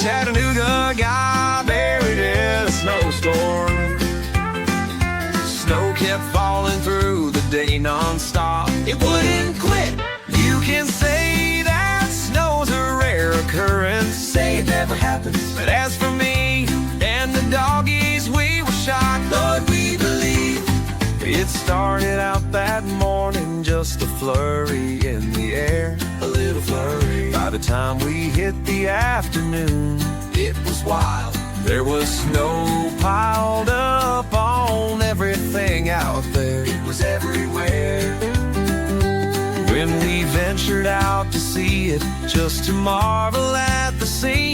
Chattanooga got buried in a snowstorm. Snow kept falling through the day non-stop. It wouldn't quit. You can say that snow's a rare occurrence, say it never happens. But as for me and the doggies, we were shocked. Lord, we believe it started out that morning, just a flurry in the air, a little flurry. By the time we hit the afternoon, it was wild. There was snow piled up on everything out there. It was everywhere. When we ventured out to see it, just to marvel at the scene.